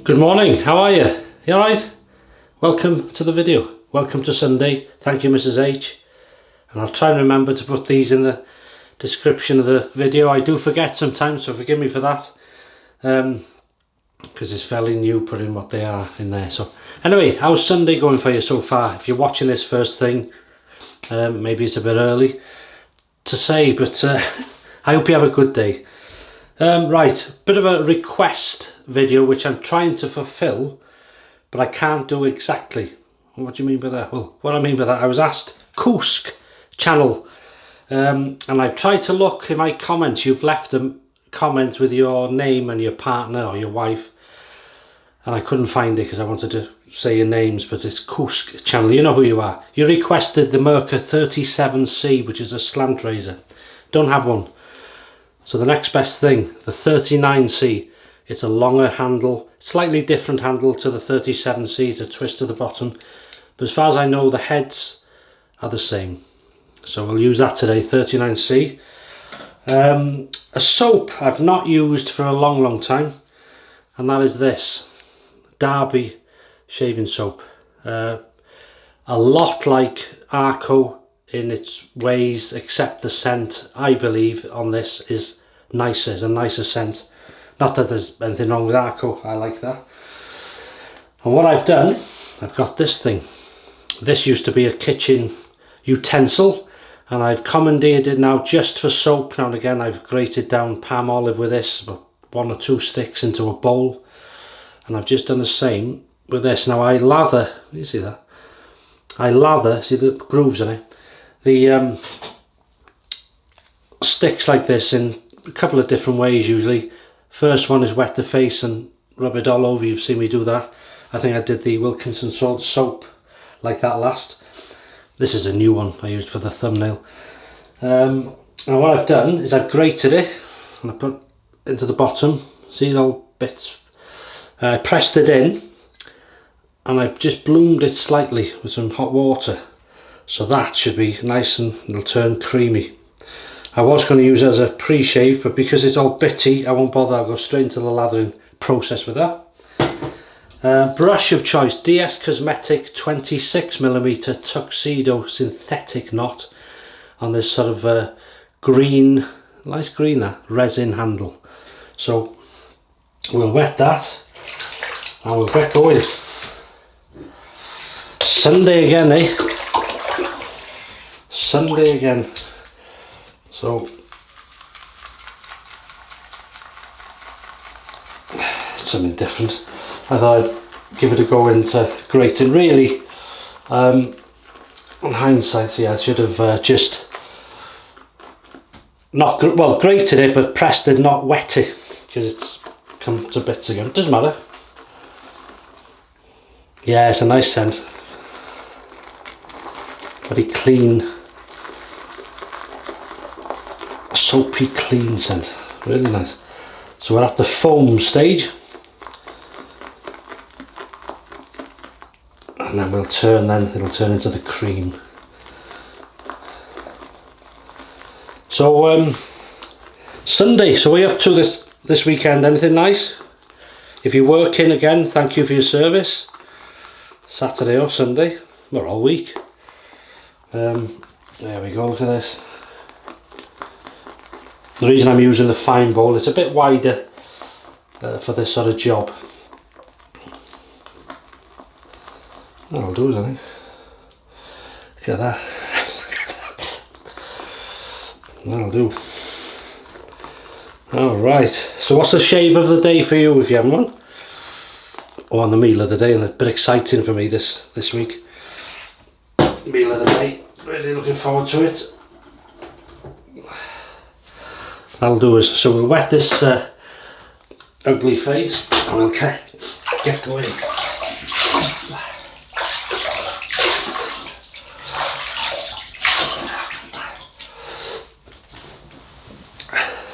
Good morning, how are you? You alright? Welcome to the video. Welcome to Sunday. Thank you, Mrs. H. And I'll try and remember to put these in the description of the video. I do forget sometimes, so forgive me for that. Because it's fairly new putting what they are in there. So anyway, how's Sunday going for you so far? If you're watching this first thing, maybe it's a bit early to say, but I hope you have a good day. Right, bit of a request video which I'm trying to fulfill, but I can't do exactly. What do you mean by that? Well, what I mean by that, I was asked Kusk channel, and I've tried to look in my comments. You've left a comment with your name and your partner or your wife, and I couldn't find it because I wanted to say your names, but it's Kusk channel. You know who you are. You requested the Merkur 37C, which is a slant razor. Don't have one. So the next best thing, the 39C, it's a longer handle, slightly different handle to the 37C, it's a twist to the bottom. But as far as I know, the heads are the same. So we'll use that today, 39C. A soap I've not used for a long time, and that is this, Derby shaving soap. A lot like Arco in its ways, except the scent, I believe, on this is nicer, is a nicer scent. Not that there's anything wrong with Arco, I like that. And what I've done, I've got this thing. This used to be a kitchen utensil, and I've commandeered it now just for soap. Now and again I've grated down palm olive with this, about 1 or 2 sticks into a bowl. And I've just done the same with this. Now I lather, you see that? I lather, see the grooves in it? The sticks like this in a couple of different ways usually. First one is wet the face and rub it all over. You've seen me do that. I think I did the Wilkinson salt soap like that last. This is a new one I used for the thumbnail. And what I've done is I've grated it and I put into the bottom. See the little bits? I pressed it in and I've just bloomed it slightly with some hot water. So that should be nice and it'll turn creamy. I was going to use it as a pre-shave, but because it's all bitty, I won't bother. I'll go straight into the lathering process with that. Brush of choice, DS Cosmetic 26mm Tuxedo synthetic knot on this sort of green, nice green, that resin handle. So we'll wet that and we'll get going. Sunday again, eh? Sunday again. So something different. I thought I'd give it a go into grating. Really, on hindsight, yeah, I should have just not grated it, but pressed it, not wet it, because it's come to bits again. Doesn't matter. Yeah, it's a nice scent. Very clean. Soapy clean scent, really nice. So we're at the foam stage, and then it'll turn into the cream. So Sunday, so what are you up to this weekend? Anything nice? If you're working, again, thank you for your service. Saturday or Sunday, or all week. There we go, look at this. The reason I'm using the fine bowl, it's a bit wider for this sort of job. That'll do, I think. Look at that. That'll do. Alright, so what's the shave of the day for you if you haven't one? Or on the meal of the day, and a bit exciting for me this week. Meal of the day, really looking forward to it. That'll do us. So we'll wet this ugly face and we'll get going.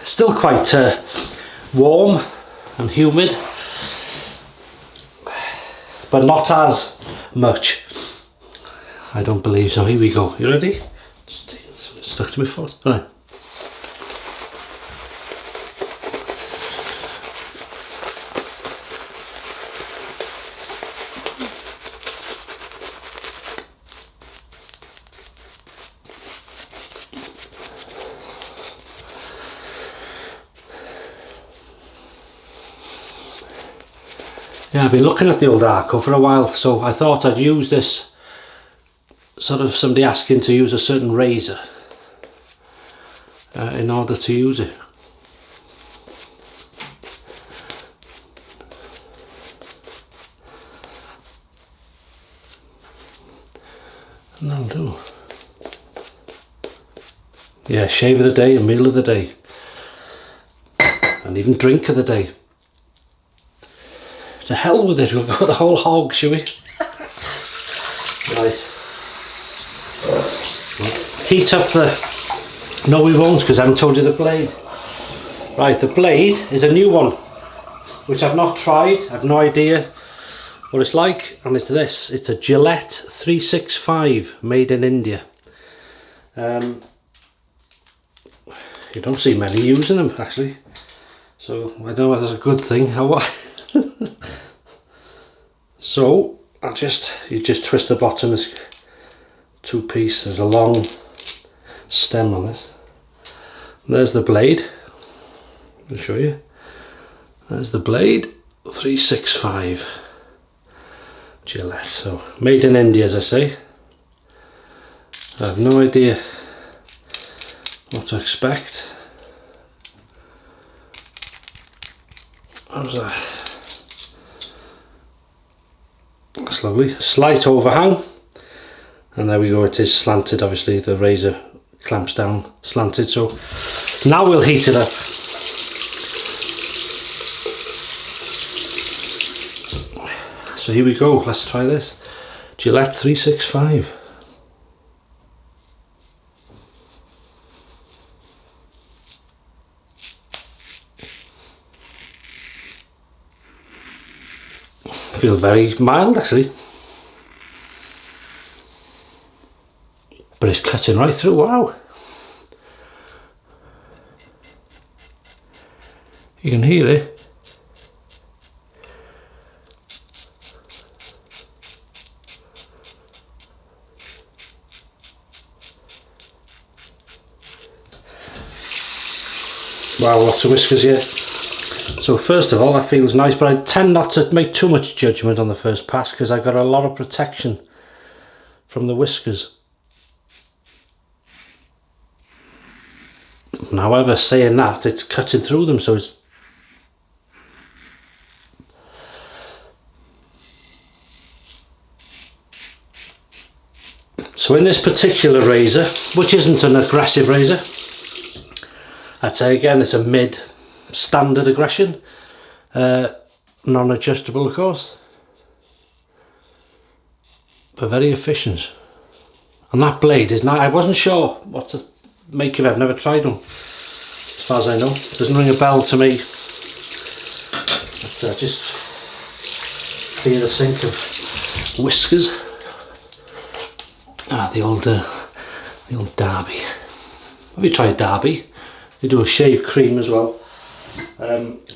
Still quite warm and humid, but not as much. I don't believe so. Here we go. You ready? Stuck to my foot. All right. Yeah, I've been looking at the old Arco for a while, so I thought I'd use this, sort of somebody asking to use a certain razor in order to use it. And that'll do. Yeah, shave of the day and meal of the day. And even drink of the day. To hell with it, we'll go the whole hog, shall we? Right. Heat up the... No, we won't, because I haven't told you the blade. Right, the blade is a new one, which I've not tried. I have no idea what it's like, and it's this. It's a Gillette 365, made in India. You don't see many using them, actually. So, I don't know if that's a good thing. So, you just twist the bottom as two piece. There's a long stem on this. And there's the blade. I'll show you. There's the blade, 365 Gillette. So, made in India, as I say. I have no idea what to expect. How's that? That's lovely. Slight overhang, and there we go. It is slanted. Obviously the razor clamps down slanted. So now we'll heat it up. So here we go. Let's try this Gillette 365. Feel very mild, actually, but it's cutting right through. Wow, you can hear it. Wow, lots of whiskers here. So first of all, that feels nice, but I tend not to make too much judgment on the first pass because I got a lot of protection from the whiskers. However, saying that, it's cutting through them, so it's... So in this particular razor, which isn't an aggressive razor, I'd say again it's a mid standard aggression, non-adjustable of course, but very efficient. And that blade is not, I wasn't sure what to make of it. I've never tried one, as far as I know. It doesn't ring a bell to me. But just hear the sink of whiskers. Ah, the old Derby. Have you tried Derby? They do a shave cream as well.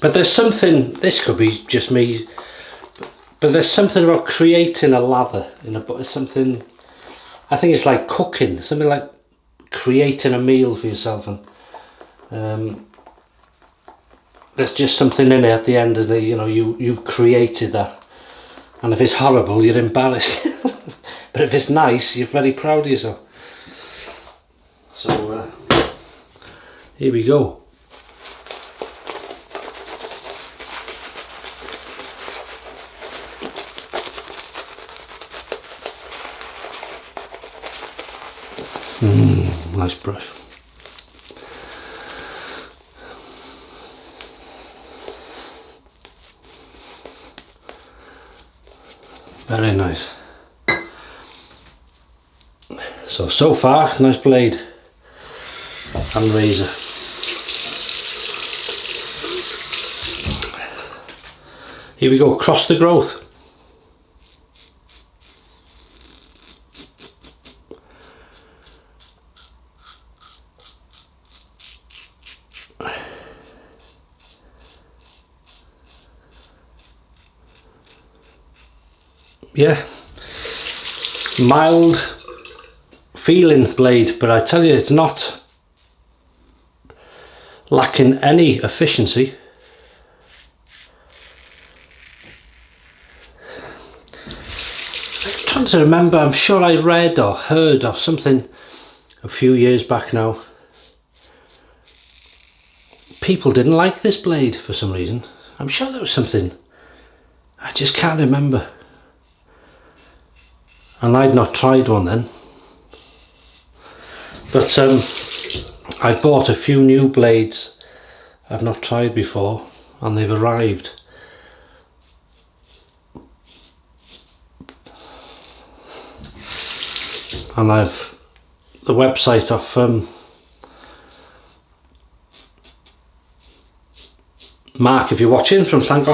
But there's something, this could be just me, but there's something about creating a lather in a, something, I think it's like cooking, something like creating a meal for yourself, and there's just something in it at the end, isn't there? You know, you've created that, and if it's horrible, you're embarrassed, but if it's nice, you're very proud of yourself. So here we go. Nice brush. Very nice. So far, nice blade and razor. Here we go, cross the growth. Yeah, mild feeling blade, but I tell you, it's not lacking any efficiency. trying to remember, I'm sure I read or heard of something a few years back now. People didn't like this blade for some reason. I'm sure there was something. I just can't remember. And I'd not tried one then. But I bought a few new blades I've not tried before, and they've arrived. And I've the website of Mark, if you're watching, from Slant.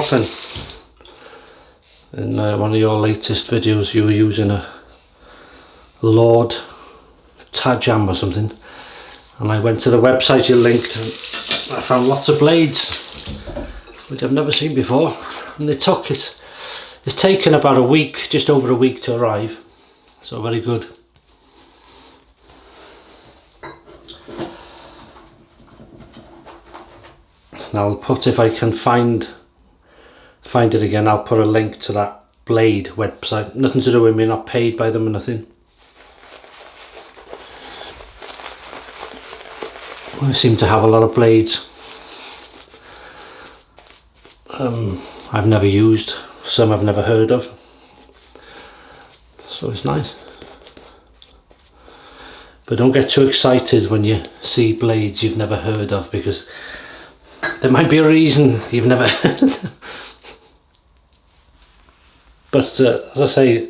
In one of your latest videos you were using a Lord Tajam or something, and I went to the website you linked and I found lots of blades which I've never seen before, and it's taken about a week, just over a week to arrive, so very good. I'll put, if I can find it again, I'll put a link to that blade website. Nothing to do with me, not paid by them or nothing. I seem to have a lot of blades I've never used, some I've never heard of, so it's nice. But don't get too excited when you see blades you've never heard of, because there might be a reason you've never heard of. But as I say,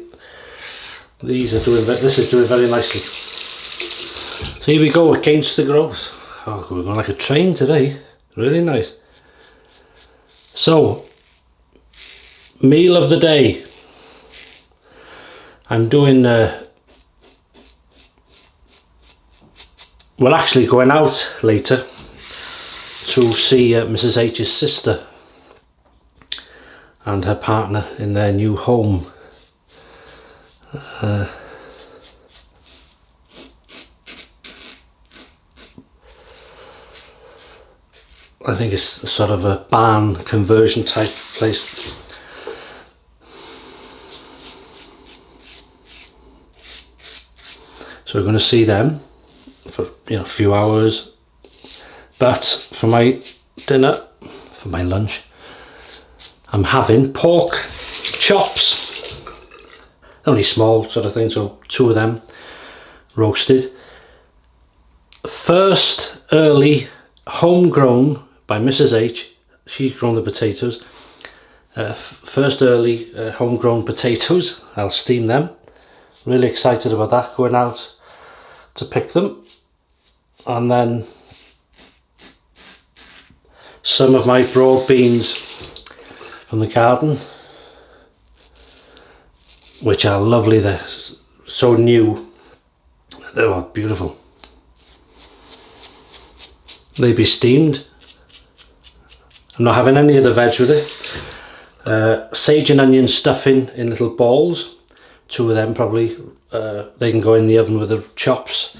this is doing very nicely. So here we go, against the growth. Oh, we're going like a train today. Really nice. So, meal of the day. I'm doing we're actually going out later to see Mrs. H's sister and her partner in their new home. I think it's sort of a barn conversion type place. So we're going to see them for a few hours. But for my dinner, for my lunch, I'm having pork chops. Only small sort of thing, so 2 of them roasted. First early homegrown by Mrs. H. She's grown the potatoes. First early homegrown potatoes. I'll steam them. Really excited about that, going out to pick them. And then some of my broad beans from the garden, which are lovely. They're so new. They're beautiful. They be steamed. I'm not having any of the veg with it. Sage and onion stuffing in little balls. 2 of them probably. They can go in the oven with the chops.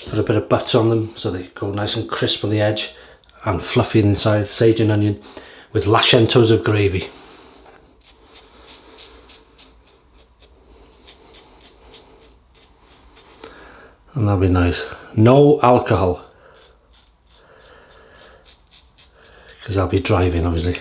Put a bit of butter on them so they go nice and crisp on the edge and fluffy inside. Sage and onion with lashentos of gravy. And that'll be nice. No alcohol, because I'll be driving obviously.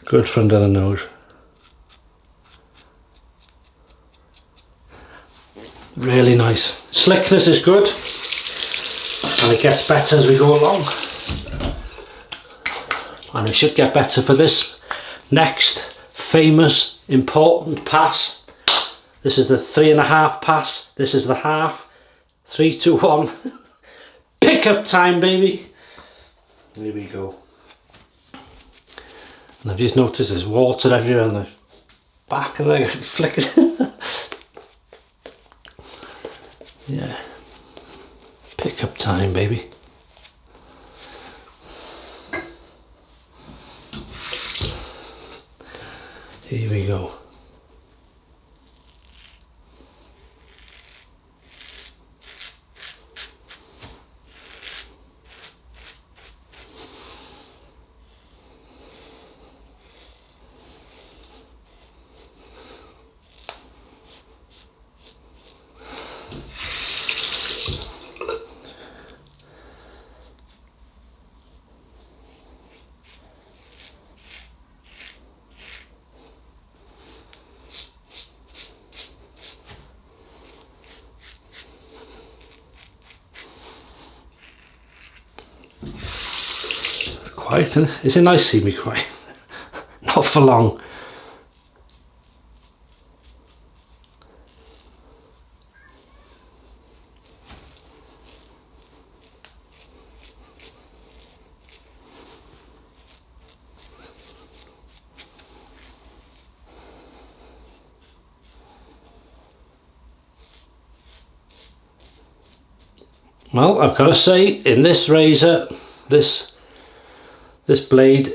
Good for under the nose. Really nice. Slickness is good, and it gets better as we go along. And it should get better for this next famous important pass. This is the 3.5 pass. This is the half. 3, 2, 1. Pickup time, baby. Here we go. And I've just noticed there's water everywhere on the back and I flick it. Yeah. Pickup time, baby. Here we go. quiet, isn't it? Is it nice seeing me quiet? Not for long. Well, I've got to say, in this razor, this blade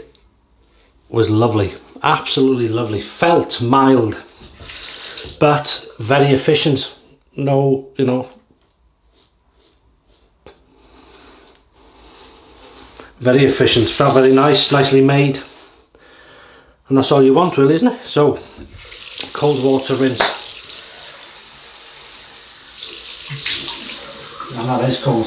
was lovely, absolutely lovely. Felt mild, but very efficient. No, you know, very efficient. Felt very nice, nicely made, and that's all you want, really, isn't it? So, cold water rinse. And that is cold.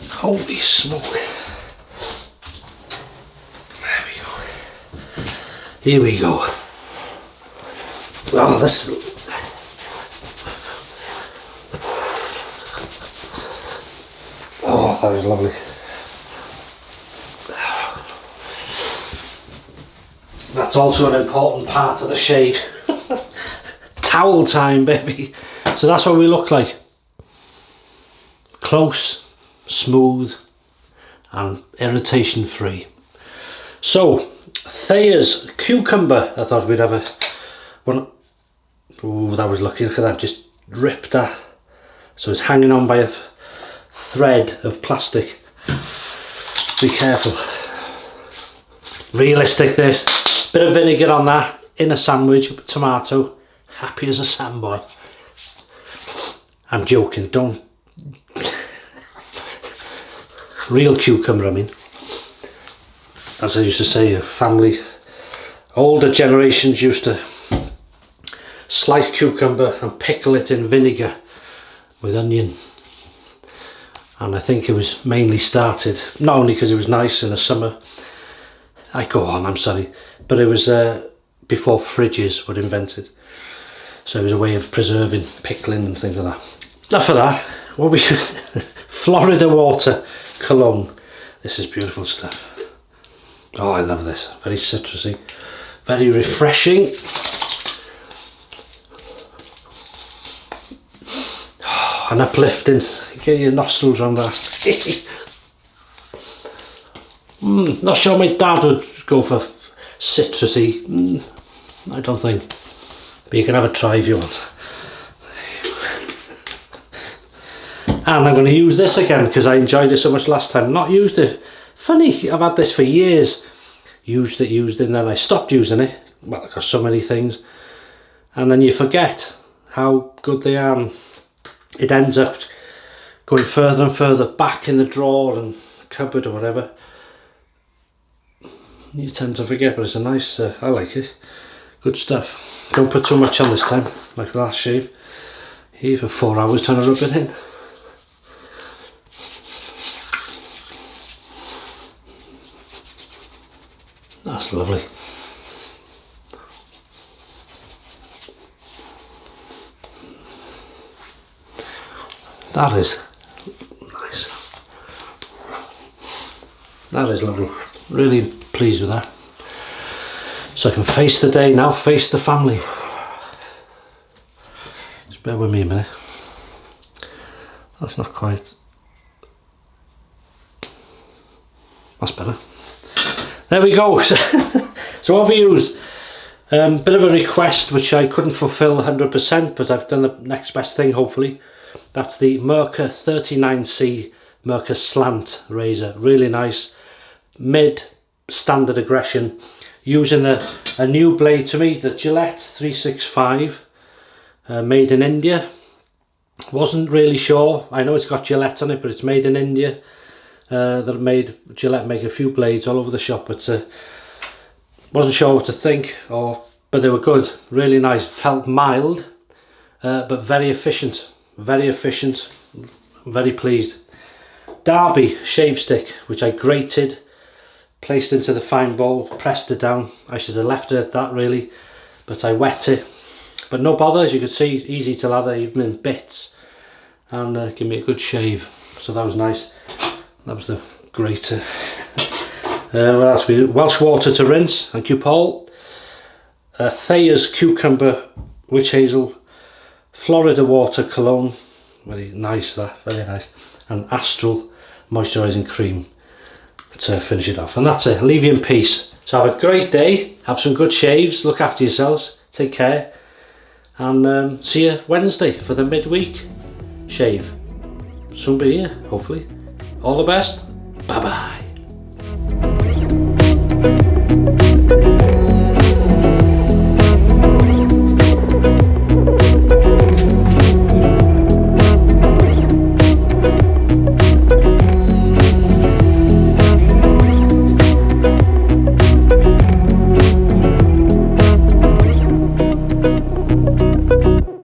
Holy smoke. There we go. Here we go. Oh, this. Oh, that was lovely. That's also an important part of the shave. Towel time, baby. So that's what we look like. Close, smooth, and irritation free. So, Thayer's cucumber. I thought we'd have a one. Oh, that was lucky. Look at that. Just ripped that. So it's hanging on by a thread of plastic. Be careful. Realistic, this. Bit of vinegar on that. In a sandwich, tomato. Happy as a sandboy. I'm joking, don't. Real cucumber, I mean. As I used to say, a family, older generations used to slice cucumber and pickle it in vinegar with onion. And I think it was mainly started, not only because it was nice in the summer, I'm sorry, but it was before fridges were invented. So it was a way of preserving, pickling and things like that. Enough of that. What we Florida water, Cologne. This is beautiful stuff. Oh, I love this. Very citrusy, very refreshing. Oh, and uplifting. Get your nostrils on that. Not sure my dad would go for citrusy. I don't think. But you can have a try if you want. And I'm going to use this again because I enjoyed it so much last time. Not used it. Funny, I've had this for years. Used it, and then I stopped using it. Well, I've got so many things. And then you forget how good they are. And it ends up going further and further back in the drawer and cupboard or whatever. You tend to forget, but it's a nice, I like it. Good stuff. Don't put too much on this time, like the last shave. Here for 4 hours trying to rub it in. That's lovely. That is nice. That is lovely. Really pleased with that. So I can face the day now, face the family. Just bear with me a minute. That's not quite. That's better. There we go. So what have we used? Bit of a request which I couldn't fulfill 100%, but I've done the next best thing hopefully. That's the Merkur 39C Merkur Slant razor. Really nice. Mid standard aggression. Using a new blade to me, the Gillette 365, made in India. Wasn't really sure. I know it's got Gillette on it, but it's made in India. Gillette make a few blades all over the shop, but wasn't sure what to think. But they were good, really nice. Felt mild, but very efficient. Very efficient. Very pleased. Derby shave stick, which I grated. Placed into the fine bowl, pressed it down. I should have left it at that really, but I wet it. But no bother, as you can see, easy to lather even in bits. and give me a good shave. So that was nice. That was the great. What else? Welsh water to rinse. Thank you, Paul. Thayer's cucumber witch hazel, Florida water cologne. Very nice, that, very nice. And Astral moisturising cream to finish it off. And that's it. Leave you in peace. So have a great day. Have some good shaves. Look after yourselves. Take care. And see you Wednesday for the midweek shave. Soon be here, hopefully. All the best. Bye bye.